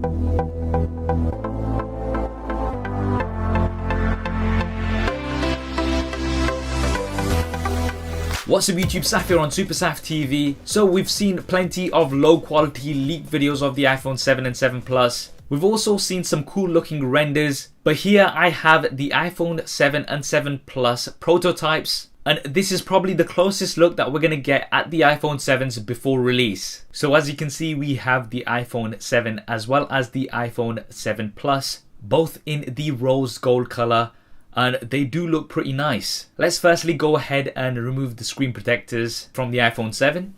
What's up YouTube, Saf here on Super Saf TV. So we've seen plenty of low quality leaked videos of the iPhone 7 and 7 Plus. We've also seen some cool looking renders, but here I have the iPhone 7 and 7 Plus prototypes, and this is probably the closest look that we're going to get at the iPhone 7s before release. So as you can see, we have the iPhone 7 as well as the iPhone 7 Plus, both in the rose gold color, and they do look pretty nice. Let's firstly go ahead and remove the screen protectors from the iPhone 7.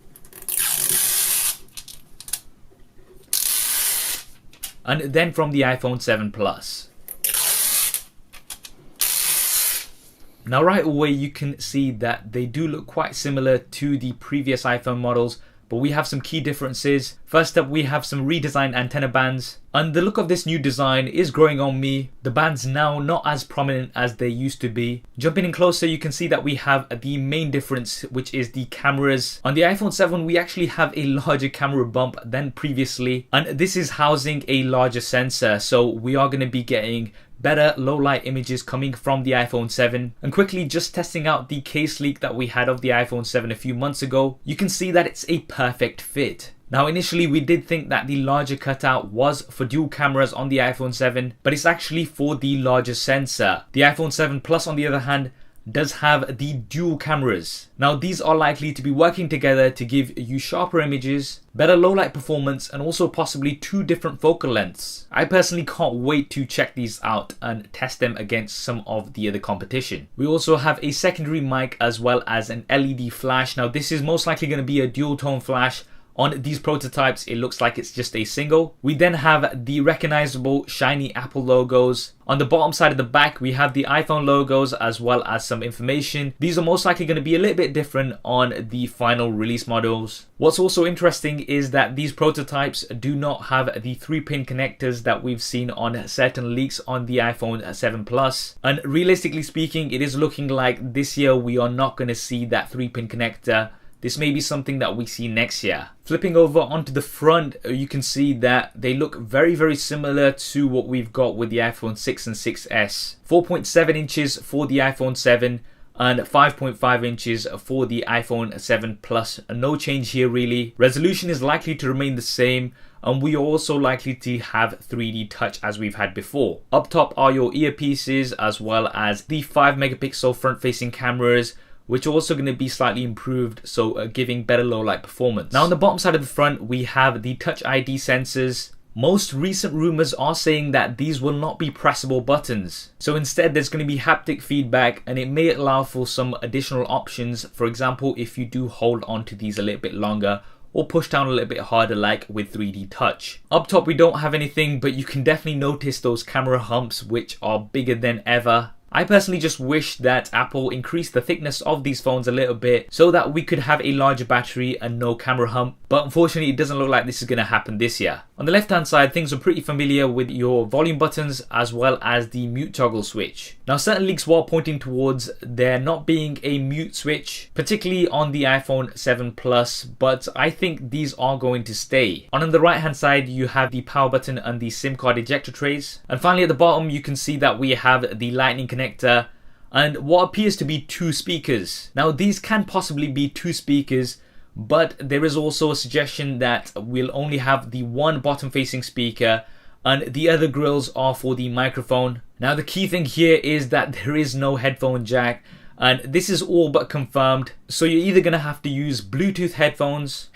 And then from the iPhone 7 Plus. Now right away you can see that they do look quite similar to the previous iPhone models, but we have some key differences. First up, we have some redesigned antenna bands, and the look of this new design is growing on me. The bands now not as prominent as they used to be. Jumping in closer, you can see that we have the main difference, which is the cameras. On the iPhone 7 we actually have a larger camera bump than previously, and this is housing a larger sensor, so we are going to be getting better low light images coming from the iPhone 7. And quickly just testing out the case leak that we had of the iPhone 7 a few months ago, you can see that it's a perfect fit. Now initially we did think that the larger cutout was for dual cameras on the iPhone 7, but it's actually for the larger sensor. The iPhone 7 Plus on the other hand does have the dual cameras. Now these are likely to be working together to give you sharper images, better low light performance, and also possibly two different focal lengths. I personally can't wait to check these out and test them against some of the other competition. We also have a secondary mic as well as an LED flash. Now this is most likely going to be a dual tone flash. On these prototypes it looks like it's just a single. We then have the recognizable shiny Apple logos. On the bottom side of the back we have the iPhone logos as well as some information. These are most likely going to be a little bit different on the final release models. What's also interesting is that these prototypes do not have the 3-pin connectors that we've seen on certain leaks on the iPhone 7 Plus. And realistically speaking, it is looking like this year we are not going to see that 3-pin connector. This may be something that we see next year. Flipping over onto the front, you can see that they look very similar to what we've got with the iPhone 6 and 6S. 4.7 inches for the iPhone 7 and 5.5 inches for the iPhone 7 Plus. No change here really. Resolution is likely to remain the same, and we are also likely to have 3D touch as we've had before. Up top are your earpieces as well as the 5 megapixel front facing cameras, which are also going to be slightly improved, so giving better low light performance. Now on the bottom side of the front we have the Touch ID sensors. Most recent rumors are saying that these will not be pressable buttons, so instead there's going to be haptic feedback, and it may allow for some additional options. For example, if you do hold on to these a little bit longer or push down a little bit harder like with 3D touch. Up top we don't have anything, but you can definitely notice those camera humps which are bigger than ever. I personally just wish that Apple increased the thickness of these phones a little bit so that we could have a larger battery and no camera hump, but unfortunately it doesn't look like this is going to happen this year. On the left hand side, things are pretty familiar with your volume buttons as well as the mute toggle switch. Now certain leaks were pointing towards there not being a mute switch, particularly on the iPhone 7 Plus, but I think these are going to stay. On the right hand side you have the power button and the SIM card ejector trays, and finally at the bottom you can see that we have the lightning connector and what appears to be 2 speakers. Now these can possibly be 2 speakers, but there is also a suggestion that we'll only have the one bottom facing speaker and the other grills are for the microphone. Now the key thing here is that there is no headphone jack, and this is all but confirmed, so you're either going to have to use Bluetooth headphones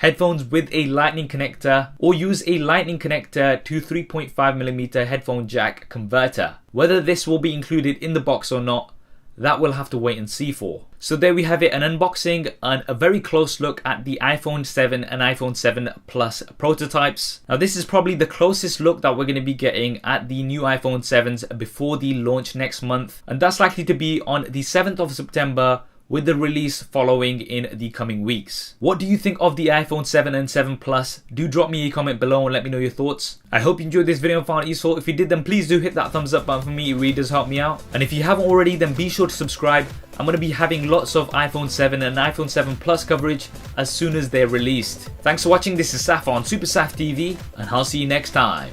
with a lightning connector, or use a lightning connector to 3.5mm headphone jack converter. Whether this will be included in the box or not, that we'll have to wait and see for. So there we have it, an unboxing and a very close look at the iPhone 7 and iPhone 7 Plus prototypes. Now this is probably the closest look that we're going to be getting at the new iPhone 7s before the launch next month, and that's likely to be on the 7th of September, with the release following in the coming weeks. What do you think of the iPhone 7 and 7 Plus? Do drop me a comment below and let me know your thoughts. I hope you enjoyed this video and found it useful. If you did, then please do hit that thumbs up button for me, it really does help me out. And if you haven't already, then be sure to subscribe. I'm going to be having lots of iPhone 7 and iPhone 7 Plus coverage as soon as they're released. Thanks for watching, this is Saf on Super Saf TV, and I'll see you next time.